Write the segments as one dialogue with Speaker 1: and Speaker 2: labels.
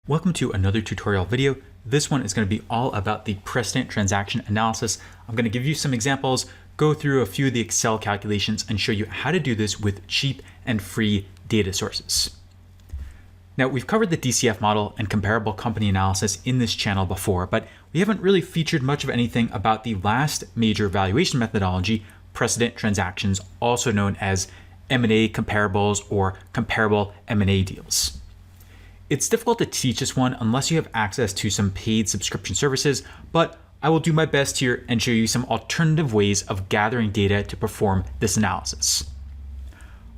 Speaker 1: Welcome to another tutorial video. This one is going to be all about the precedent transaction analysis. I'm going to give you some examples, go through a few of the Excel calculations, and show you how to do this with cheap and free data sources. Now, we've covered the DCF model and comparable company analysis in this channel before, but we haven't really featured much of anything about the last major valuation methodology, precedent transactions, also known as M&A comparables or comparable M&A deals. It's difficult to teach this one unless you have access to some paid subscription services, but I will do my best here and show you some alternative ways of gathering data to perform this analysis.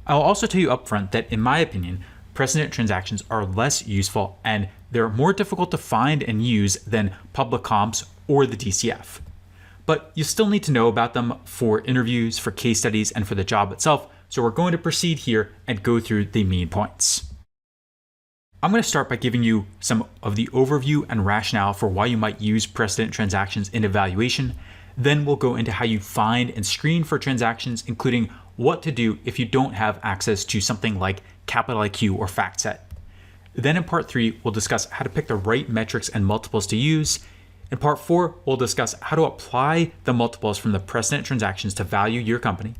Speaker 1: I'll also tell you upfront that in my opinion, precedent transactions are less useful and they're more difficult to find and use than public comps or the DCF. But you still need to know about them for interviews, for case studies, and for the job itself, so we're going to proceed here and go through the main points. I'm going to start by giving you some of the overview and rationale for why you might use precedent transactions in evaluation. Then we'll go into how you find and screen for transactions, including what to do if you don't have access to something like Capital IQ or FactSet. Then in part 3, we'll discuss how to pick the right metrics and multiples to use. In part 4, we'll discuss how to apply the multiples from the precedent transactions to value your company.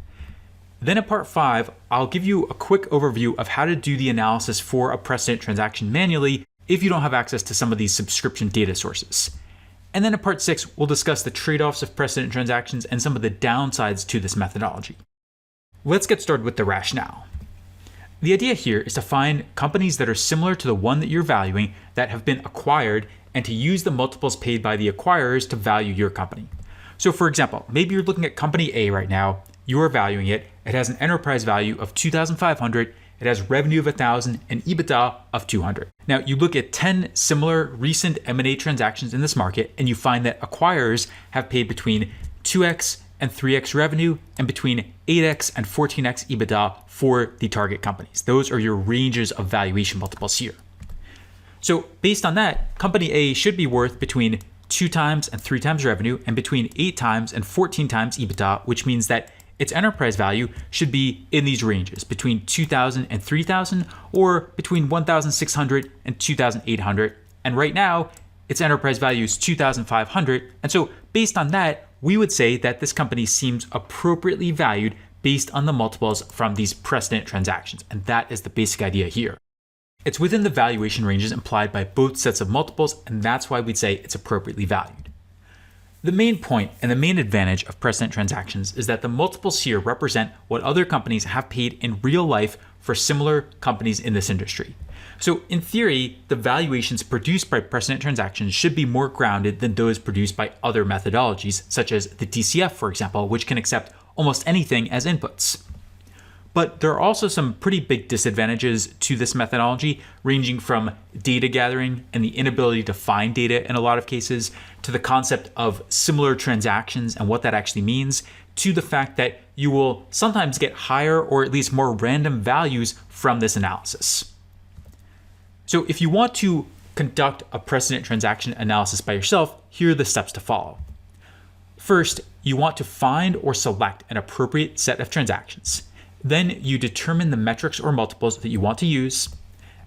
Speaker 1: Then in part 5, I'll give you a quick overview of how to do the analysis for a precedent transaction manually if you don't have access to some of these subscription data sources. And then in part 6, we'll discuss the trade-offs of precedent transactions and some of the downsides to this methodology. Let's get started with the rationale. The idea here is to find companies that are similar to the one that you're valuing that have been acquired and to use the multiples paid by the acquirers to value your company. So for example, maybe you're looking at company A right now, you are valuing it. It has an enterprise value of $2,500, it has revenue of $1,000 and EBITDA of $200. Now you look at 10 similar recent M&A transactions in this market and you find that acquirers have paid between 2x and 3x revenue and between 8x and 14x EBITDA for the target companies. Those are your ranges of valuation multiples here. So based on that, company A should be worth between 2 times and 3 times revenue and between 8 times and 14 times EBITDA, which means that its enterprise value should be in these ranges between $2,000 and $3,000 or between $1,600 and $2,800. And right now, its enterprise value is $2,500. And so based on that, we would say that this company seems appropriately valued based on the multiples from these precedent transactions. And that is the basic idea here. It's within the valuation ranges implied by both sets of multiples, and that's why we'd say it's appropriately valued. The main point and the main advantage of precedent transactions is that the multiples here represent what other companies have paid in real life for similar companies in this industry. So in theory, the valuations produced by precedent transactions should be more grounded than those produced by other methodologies, such as the DCF, for example, which can accept almost anything as inputs. But there are also some pretty big disadvantages to this methodology, ranging from data gathering and the inability to find data in a lot of cases, to the concept of similar transactions and what that actually means, to the fact that you will sometimes get higher or at least more random values from this analysis. So if you want to conduct a precedent transaction analysis by yourself, here are the steps to follow. First, you want to find or select an appropriate set of transactions. Then you determine the metrics or multiples that you want to use.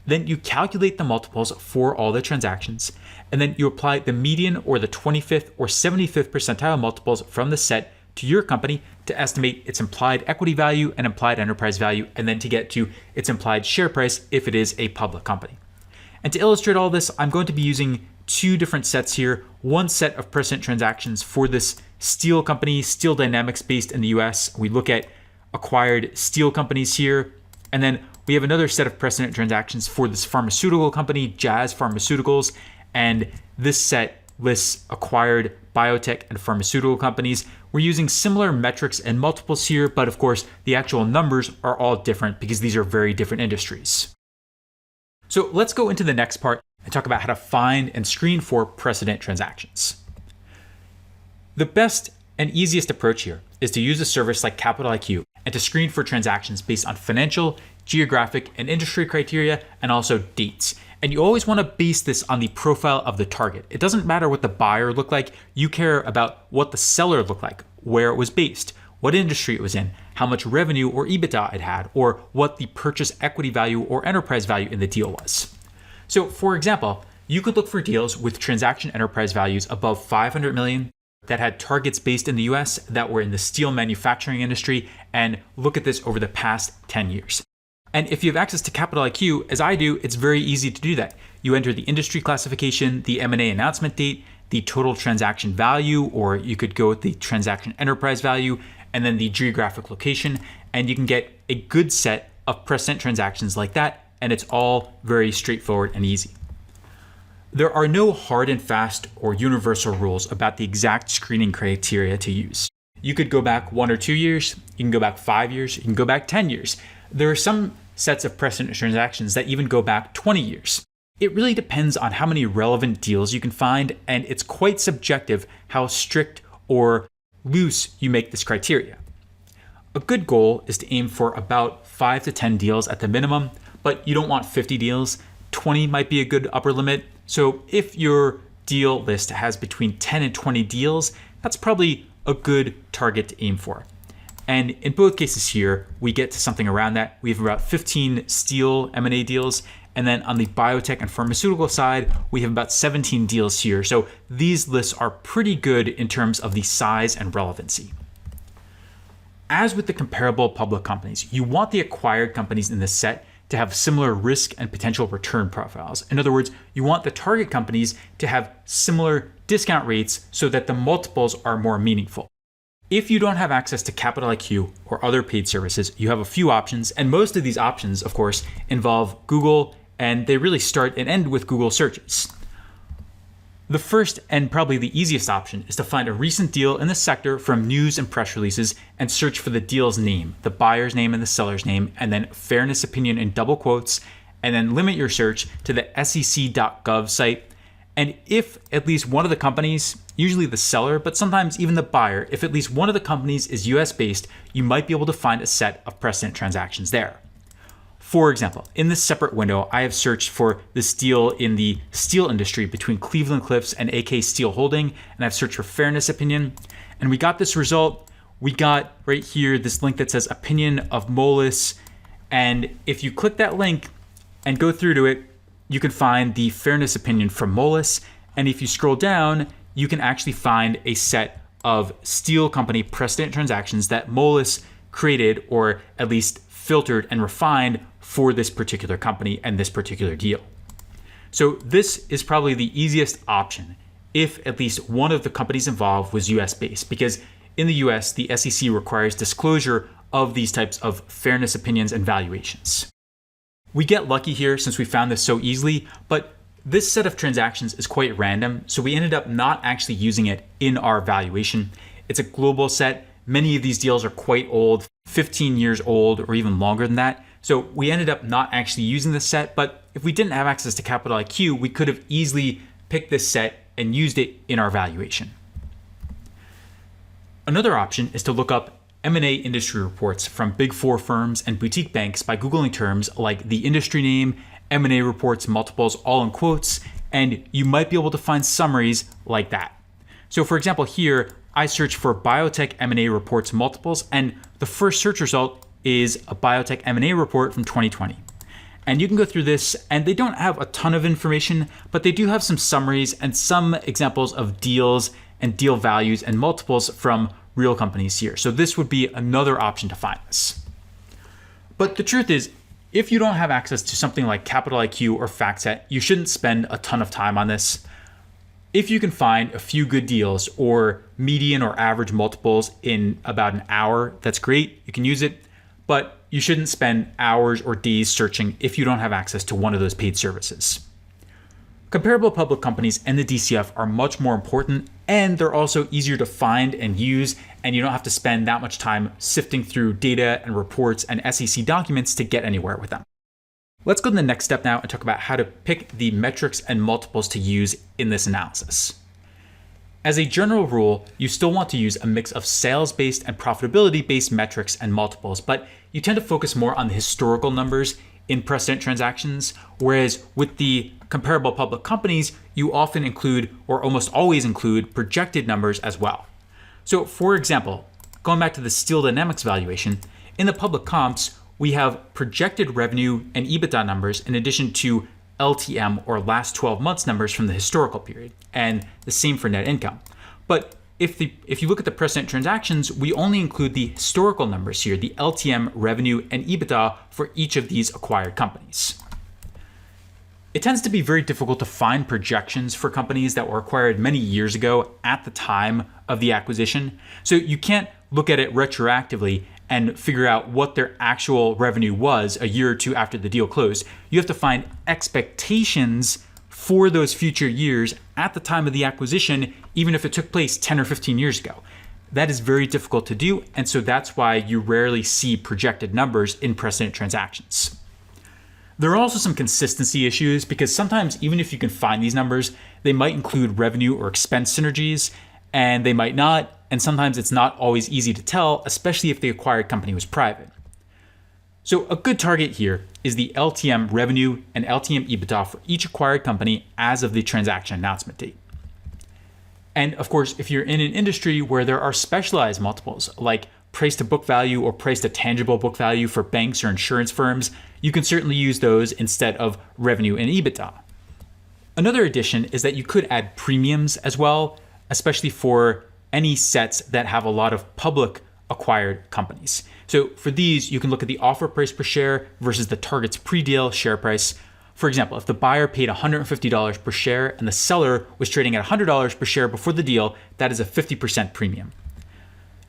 Speaker 1: Then you calculate the multiples for all the transactions. And then you apply the median or the 25th or 75th percentile multiples from the set to your company to estimate its implied equity value and implied enterprise value, and then to get to its implied share price if it is a public company. And to illustrate all this, I'm going to be using 2 different sets here. One set of precedent transactions for this steel company, Steel Dynamics based in the US. We look at acquired steel companies here. And then we have another set of precedent transactions for this pharmaceutical company, Jazz Pharmaceuticals. And this set lists acquired biotech and pharmaceutical companies. We're using similar metrics and multiples here, but of course, the actual numbers are all different because these are very different industries. So let's go into the next part and talk about how to find and screen for precedent transactions. The best and easiest approach here is to use a service like Capital IQ and to screen for transactions based on financial, geographic, and industry criteria, and also dates. And you always want to base this on the profile of the target. It doesn't matter what the buyer looked like, you care about what the seller looked like, where it was based, what industry it was in, how much revenue or EBITDA it had, or what the purchase equity value or enterprise value in the deal was. So for example, you could look for deals with transaction enterprise values above 500 million that had targets based in the US that were in the steel manufacturing industry, and look at this over the past 10 years. And if you have access to Capital IQ, as I do, it's very easy to do that. You enter the industry classification, the M&A announcement date, the total transaction value, or you could go with the transaction enterprise value, and then the geographic location, and you can get a good set of precedent transactions like that, and it's all very straightforward and easy. There are no hard and fast or universal rules about the exact screening criteria to use. You could go back 1 or 2 years, you can go back 5 years, you can go back 10 years. There are some sets of precedent transactions that even go back 20 years. It really depends on how many relevant deals you can find, and it's quite subjective how strict or loose you make this criteria. A good goal is to aim for about 5 to 10 deals at the minimum, but you don't want 50 deals. 20 might be a good upper limit. So if your deal list has between 10 and 20 deals, that's probably a good target to aim for. And in both cases here, we get to something around that. We have about 15 steel M&A deals. And then on the biotech and pharmaceutical side, we have about 17 deals here. So these lists are pretty good in terms of the size and relevancy. As with the comparable public companies, you want the acquired companies in this set to have similar risk and potential return profiles. In other words, you want the target companies to have similar discount rates so that the multiples are more meaningful. If you don't have access to Capital IQ or other paid services, you have a few options, and most of these options, of course, involve Google, and they really start and end with Google searches. The first and probably the easiest option is to find a recent deal in the sector from news and press releases and search for the deal's name, the buyer's name and the seller's name, and then fairness opinion in double quotes, and then limit your search to the sec.gov site. And if at least one of the companies, usually the seller, but sometimes even the buyer, if at least one of the companies is US based, you might be able to find a set of precedent transactions there. For example, in this separate window, I have searched for this deal in the steel industry between Cleveland Cliffs and AK Steel Holding, and I've searched for fairness opinion, and we got this result. We got right here this link that says opinion of Moelis, and if you click that link and go through to it, you can find the fairness opinion from Moelis, and if you scroll down, you can actually find a set of steel company precedent transactions that Moelis created, or at least filtered and refined for this particular company and this particular deal. So this is probably the easiest option if at least one of the companies involved was US based, because in the US, the SEC requires disclosure of these types of fairness opinions and valuations. We get lucky here since we found this so easily, but this set of transactions is quite random, so we ended up not actually using it in our valuation. It's a global set. Many of these deals are quite old, 15 years old or even longer than that. So we ended up not actually using this set, but if we didn't have access to Capital IQ, we could have easily picked this set and used it in our valuation. Another option is to look up M&A industry reports from Big Four firms and boutique banks by Googling terms like the industry name, M&A reports, multiples, all in quotes, and you might be able to find summaries like that. So for example, here, I searched for biotech M&A reports multiples, and the first search result is a biotech M&A report from 2020. And you can go through this, and they don't have a ton of information, but they do have some summaries and some examples of deals and deal values and multiples from real companies here. So this would be another option to find this. But the truth is, if you don't have access to something like Capital IQ or FactSet, you shouldn't spend a ton of time on this. If you can find a few good deals or median or average multiples in about an hour, that's great, you can use it, but you shouldn't spend hours or days searching if you don't have access to one of those paid services. Comparable public companies and the DCF are much more important, and they're also easier to find and use, and you don't have to spend that much time sifting through data and reports and SEC documents to get anywhere with them. Let's go to the next step now and talk about how to pick the metrics and multiples to use in this analysis. As a general rule, you still want to use a mix of sales-based and profitability-based metrics and multiples, but you tend to focus more on the historical numbers in precedent transactions, whereas with the comparable public companies, you often include, or almost always include, projected numbers as well. So for example, going back to the Steel Dynamics valuation, in the public comps, we have projected revenue and EBITDA numbers in addition to LTM or last 12 months numbers from the historical period, and the same for net income. But if you look at the precedent transactions, we only include the historical numbers here, the LTM revenue and EBITDA for each of these acquired companies. It tends to be very difficult to find projections for companies that were acquired many years ago at the time of the acquisition. So you can't look at it retroactively and figure out what their actual revenue was a year or two after the deal closed. You have to find expectations for those future years at the time of the acquisition, even if it took place 10 or 15 years ago. That is very difficult to do, and so that's why you rarely see projected numbers in precedent transactions. There are also some consistency issues because sometimes even if you can find these numbers, they might include revenue or expense synergies, and they might not, and sometimes it's not always easy to tell, especially if the acquired company was private. So a good target here is the LTM revenue and LTM EBITDA for each acquired company as of the transaction announcement date. And of course, if you're in an industry where there are specialized multiples like price to book value or price to tangible book value for banks or insurance firms, you can certainly use those instead of revenue and EBITDA. Another addition is that you could add premiums as well, especially for any sets that have a lot of public acquired companies. So for these, you can look at the offer price per share versus the target's pre-deal share price. For example, if the buyer paid $150 per share and the seller was trading at $100 per share before the deal, that is a 50% premium.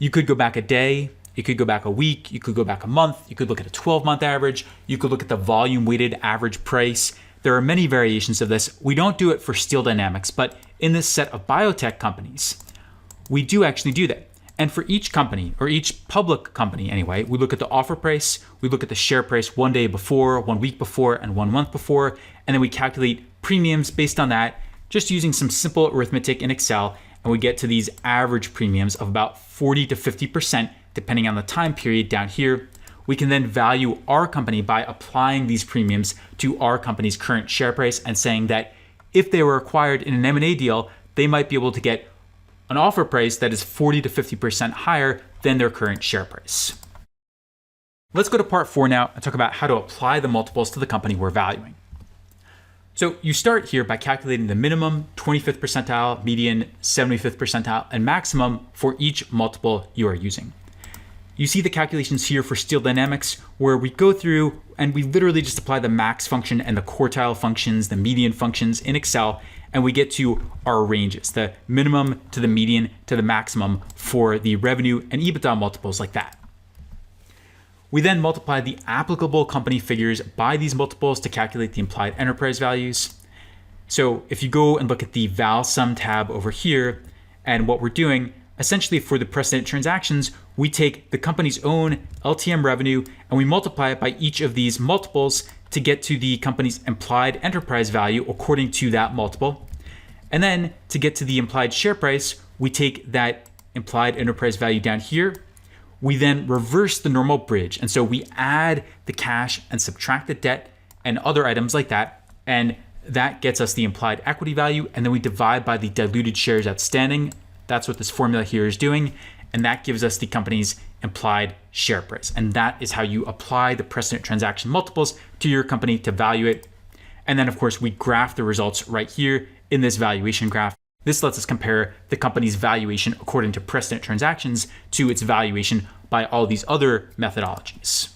Speaker 1: You could go back a day, you could go back a week, you could go back a month, you could look at a 12-month average, you could look at the volume-weighted average price. There are many variations of this. We don't do it for Steel Dynamics, but in this set of biotech companies, we do actually do that. And for each company, or each public company anyway, we look at the offer price, we look at the share price 1 day before, 1 week before, and 1 month before, and then we calculate premiums based on that, just using some simple arithmetic in Excel, and we get to these average premiums of about 40 to 50%, depending on the time period down here. We can then value our company by applying these premiums to our company's current share price and saying that if they were acquired in an M&A deal, they might be able to get an offer price that is 40 to 50% higher than their current share price. Let's go to part 4 now and talk about how to apply the multiples to the company we're valuing. So you start here by calculating the minimum, 25th percentile, median, 75th percentile, and maximum for each multiple you are using. You see the calculations here for Steel Dynamics, where we go through and we literally just apply the max function and the quartile functions, the median functions in Excel, and we get to our ranges, the minimum to the median to the maximum for the revenue and EBITDA multiples like that. We then multiply the applicable company figures by these multiples to calculate the implied enterprise values. So if you go and look at the val sum tab over here, and what we're doing, essentially for the precedent transactions, we take the company's own LTM revenue and we multiply it by each of these multiples to get to the company's implied enterprise value according to that multiple. And then to get to the implied share price, we take that implied enterprise value down here. We then reverse the normal bridge. And so we add the cash and subtract the debt and other items like that. And that gets us the implied equity value. And then we divide by the diluted shares outstanding. That's what this formula here is doing. And that gives us the company's implied share price. And that is how you apply the precedent transaction multiples to your company to value it. And then of course we graph the results right here in this valuation graph. This lets us compare the company's valuation according to precedent transactions to its valuation by all these other methodologies.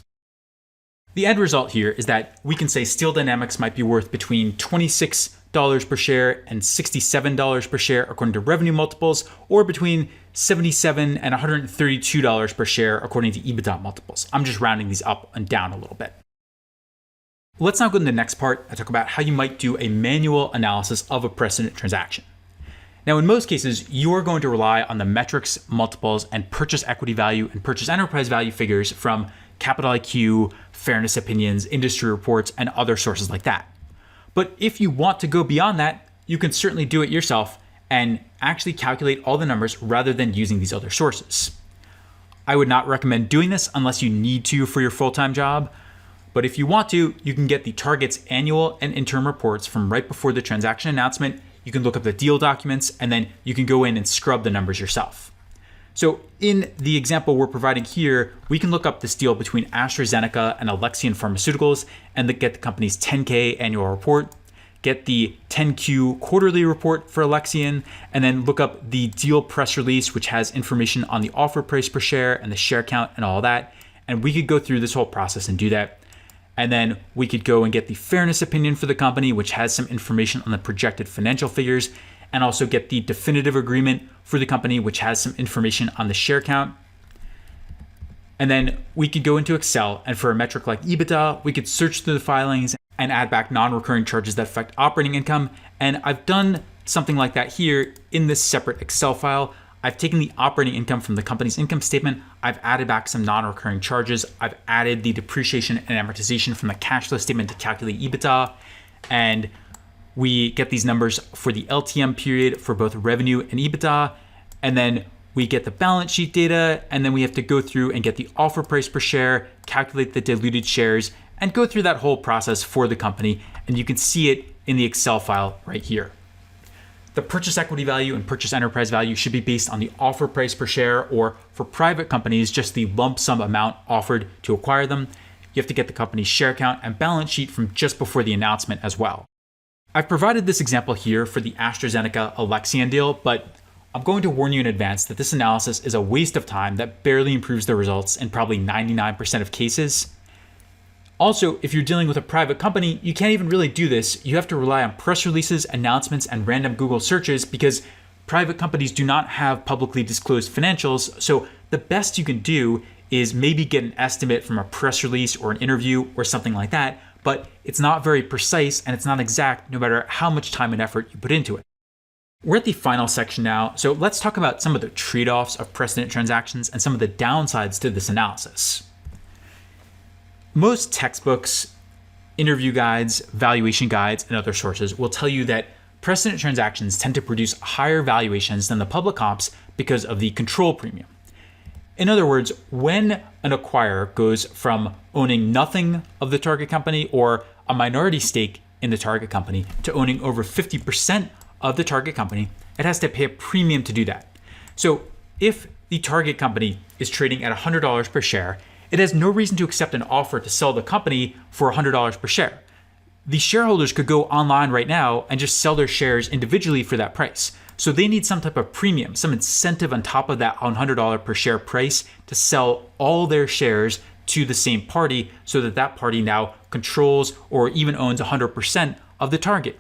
Speaker 1: The end result here is that we can say Steel Dynamics might be worth between $26 per share and $67 per share according to revenue multiples, or between $77 and $132 per share according to EBITDA multiples. I'm just rounding these up and down a little bit. Let's now go to the next part and talk about how you might do a manual analysis of a precedent transaction. Now, in most cases, you are going to rely on the metrics, multiples, and purchase equity value and purchase enterprise value figures from Capital IQ, Fairness Opinions, industry reports, and other sources like that. But if you want to go beyond that, you can certainly do it yourself and actually calculate all the numbers rather than using these other sources. I would not recommend doing this unless you need to for your full-time job. But if you want to, you can get the target's annual and interim reports from right before the transaction announcement. You can look up the deal documents, and then you can go in and scrub the numbers yourself. So in the example we're providing here, we can look up this deal between AstraZeneca and Alexion Pharmaceuticals and get the company's 10K annual report. get the 10Q quarterly report for Alexion, and then look up the deal press release, which has information on the offer price per share and the share count and all that. And we could go through this whole process and do that. And then we could go and get the fairness opinion for the company, which has some information on the projected financial figures, and also get the definitive agreement for the company, which has some information on the share count. And then we could go into Excel, and for a metric like EBITDA, we could search through the filings and add back non-recurring charges that affect operating income. And I've done something like that here in this separate Excel file. I've taken the operating income from the company's income statement. I've added back some non-recurring charges. I've added the depreciation and amortization from the cash flow statement to calculate EBITDA. And we get these numbers for the LTM period for both revenue and EBITDA. And then we get the balance sheet data, and then we have to go through and get the offer price per share, calculate the diluted shares, and go through that whole process for the company. And you can see it in the Excel file right here. The purchase equity value and purchase enterprise value should be based on the offer price per share, or for private companies, just the lump sum amount offered to acquire them. You have to get the company's share count and balance sheet from just before the announcement as well. I've provided this example here for the AstraZeneca Alexion deal, but I'm going to warn you in advance that this analysis is a waste of time that barely improves the results in probably 99% of cases. Also, if you're dealing with a private company, you can't even really do this. You have to rely on press releases, announcements, and random Google searches because private companies do not have publicly disclosed financials. So the best you can do is maybe get an estimate from a press release or an interview or something like that, but it's not very precise and it's not exact no matter how much time and effort you put into it. We're at the final section now, so let's talk about some of the trade-offs of precedent transactions and some of the downsides to this analysis. Most textbooks, interview guides, valuation guides, and other sources will tell you that precedent transactions tend to produce higher valuations than the public comps because of the control premium. In other words, when an acquirer goes from owning nothing of the target company or a minority stake in the target company to owning over 50% of the target company, it has to pay a premium to do that. So if the target company is trading at $100 per share, it has no reason to accept an offer to sell the company for $100 per share. The shareholders could go online right now and just sell their shares individually for that price. So they need some type of premium, some incentive on top of that $100 per share price to sell all their shares to the same party so that that party now controls or even owns 100% of the target.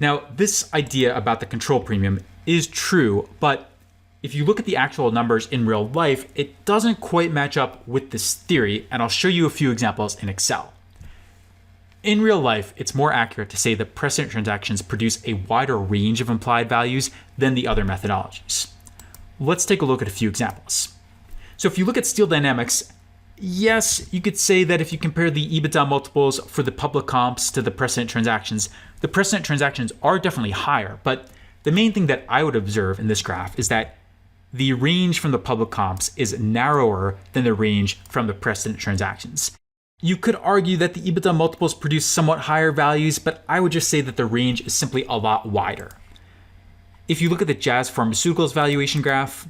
Speaker 1: Now, this idea about the control premium is true, but if you look at the actual numbers in real life, it doesn't quite match up with this theory, and I'll show you a few examples in Excel. In real life, it's more accurate to say that precedent transactions produce a wider range of implied values than the other methodologies. Let's take a look at a few examples. So if you look at Steel Dynamics, yes, you could say that if you compare the EBITDA multiples for the public comps to the precedent transactions are definitely higher. But the main thing that I would observe in this graph is that the range from the public comps is narrower than the range from the precedent transactions. You could argue that the EBITDA multiples produce somewhat higher values, but I would just say that the range is simply a lot wider. If you look at the Jazz Pharmaceuticals valuation graph,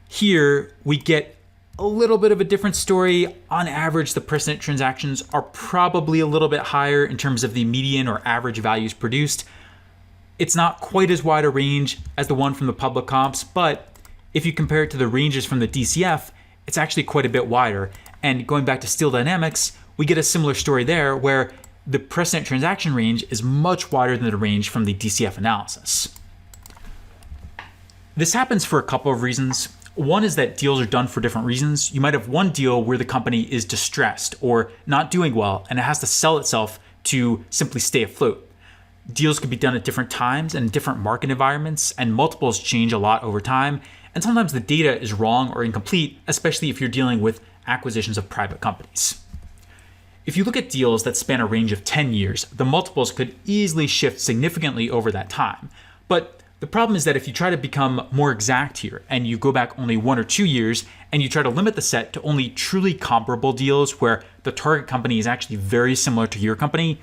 Speaker 1: here we get a little bit of a different story. On average, the precedent transactions are probably a little bit higher in terms of the median or average values produced. It's not quite as wide a range as the one from the public comps, but if you compare it to the ranges from the DCF, it's actually quite a bit wider. And going back to Steel Dynamics, we get a similar story there where the precedent transaction range is much wider than the range from the DCF analysis. This happens for a couple of reasons. One is that deals are done for different reasons. You might have one deal where the company is distressed or not doing well, and it has to sell itself to simply stay afloat. Deals could be done at different times and in different market environments, and multiples change a lot over time. And sometimes the data is wrong or incomplete, especially if you're dealing with acquisitions of private companies. If you look at deals that span a range of 10 years, the multiples could easily shift significantly over that time. But the problem is that if you try to become more exact here and you go back only 1 or 2 years and you try to limit the set to only truly comparable deals where the target company is actually very similar to your company,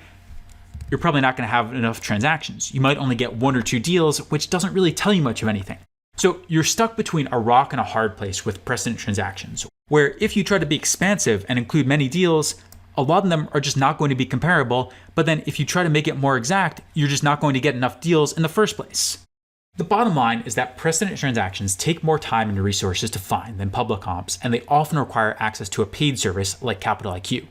Speaker 1: you're probably not going to have enough transactions. You might only get 1 or 2 deals, which doesn't really tell you much of anything. So you're stuck between a rock and a hard place with precedent transactions, where if you try to be expansive and include many deals, a lot of them are just not going to be comparable, but then if you try to make it more exact, you're just not going to get enough deals in the first place. The bottom line is that precedent transactions take more time and resources to find than public comps, and they often require access to a paid service like Capital IQ.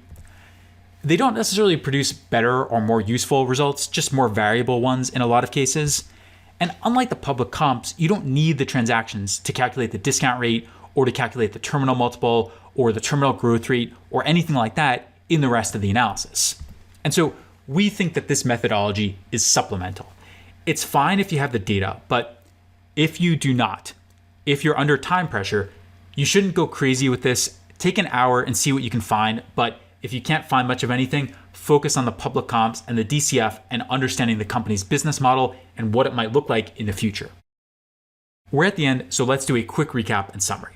Speaker 1: They don't necessarily produce better or more useful results, just more variable ones in a lot of cases. And unlike the public comps, you don't need the transactions to calculate the discount rate or to calculate the terminal multiple or the terminal growth rate or anything like that in the rest of the analysis. And so we think that this methodology is supplemental. It's fine if you have the data, but if you do not, if you're under time pressure, you shouldn't go crazy with this. Take an hour and see what you can find, but if you can't find much of anything, focus on the public comps and the DCF and understanding the company's business model and what it might look like in the future. We're at the end, so let's do a quick recap and summary.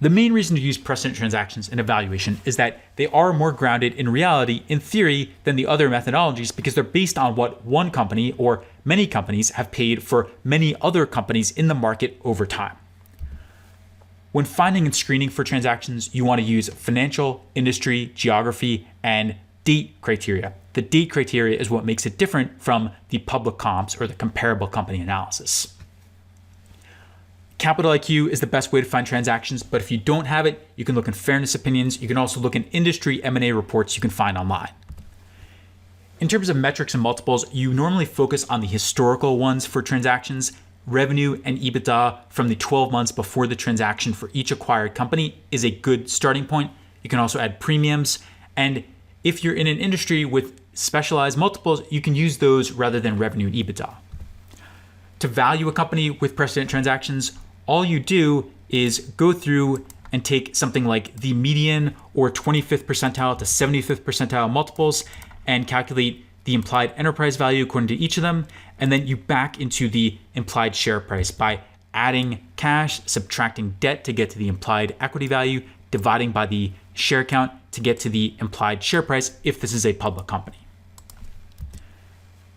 Speaker 1: The main reason to use precedent transactions in evaluation is that they are more grounded in reality, in theory, than the other methodologies because they're based on what one company or many companies have paid for many other companies in the market over time. When finding and screening for transactions, you want to use financial, industry, geography, and date criteria. The date criteria is what makes it different from the public comps or the comparable company analysis. Capital IQ is the best way to find transactions, but if you don't have it, you can look in fairness opinions. You can also look in industry M&A reports you can find online. In terms of metrics and multiples, you normally focus on the historical ones for transactions. Revenue and EBITDA from the 12 months before the transaction for each acquired company is a good starting point. You can also add premiums. And if you're in an industry with specialized multiples, you can use those rather than revenue and EBITDA. To value a company with precedent transactions, all you do is go through and take something like the median or 25th percentile to 75th percentile multiples and calculate the implied enterprise value according to each of them, and then you back into the implied share price by adding cash, subtracting debt to get to the implied equity value, dividing by the share count to get to the implied share price if this is a public company.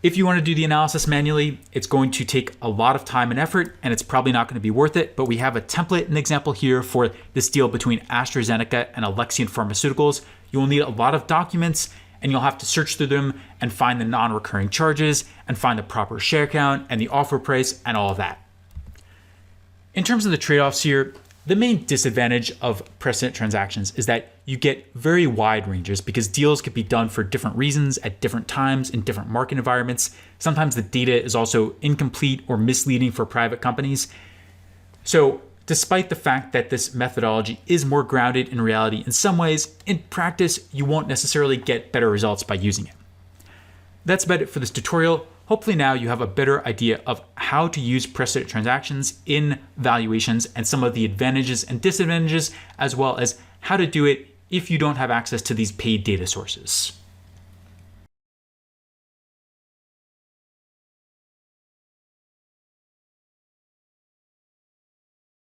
Speaker 1: If you want to do the analysis manually, it's going to take a lot of time and effort, and it's probably not going to be worth it, but we have a template and example here for this deal between AstraZeneca and Alexion Pharmaceuticals. You will need a lot of documents, and you'll have to search through them and find the non-recurring charges and find the proper share count and the offer price and all of that. In terms of the trade-offs here, the main disadvantage of precedent transactions is that you get very wide ranges because deals could be done for different reasons at different times in different market environments. Sometimes the data is also incomplete or misleading for private companies. So despite the fact that this methodology is more grounded in reality in some ways, in practice, you won't necessarily get better results by using it. That's about it for this tutorial. Hopefully now you have a better idea of how to use precedent transactions in valuations and some of the advantages and disadvantages, as well as how to do it if you don't have access to these paid data sources.